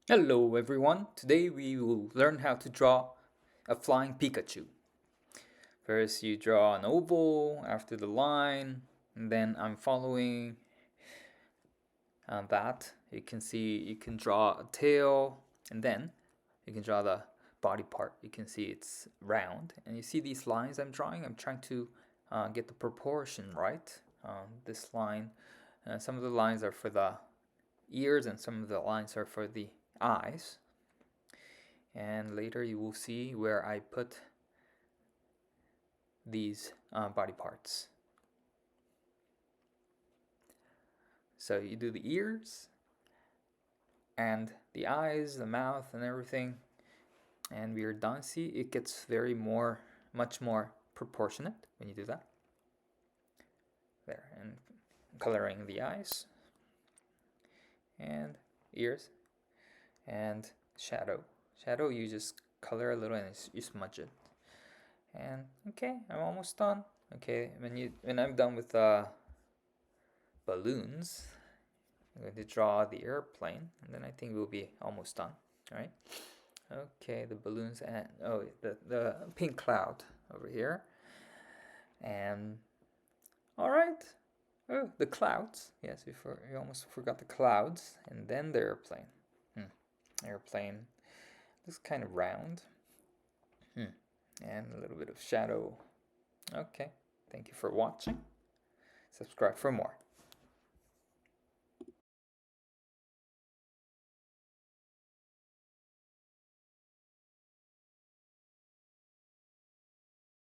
Hello everyone, today we will learn how to draw a flying Pikachu. First you draw an oval after the line, and then I'm following that. You can see you can draw a tail, and then you can draw the body part. You can see it's round, and you see these lines I'm drawing. I'm trying to get the proportion right. This line, some of the lines are for the ears, and some of the lines are for the eyes. And later you will see where I put these body parts. So you do the ears and the eyes, the mouth, and everything, and we are done. See, it gets much more proportionate when you do that. There, and coloring the eyes and ears and shadow. Shadow, you just color a little and you smudge it. And okay, I'm almost done. Okay, when I'm done with the balloons, I'm going to draw the airplane, and then I think we'll be almost done. All right. Okay, the balloons and the pink cloud over here, and all right. Oh, the clouds. Yes, we almost forgot the clouds, and then the airplane. Airplane looks kind of round. And a little bit of shadow. Okay. Thank you for watching. Subscribe for more.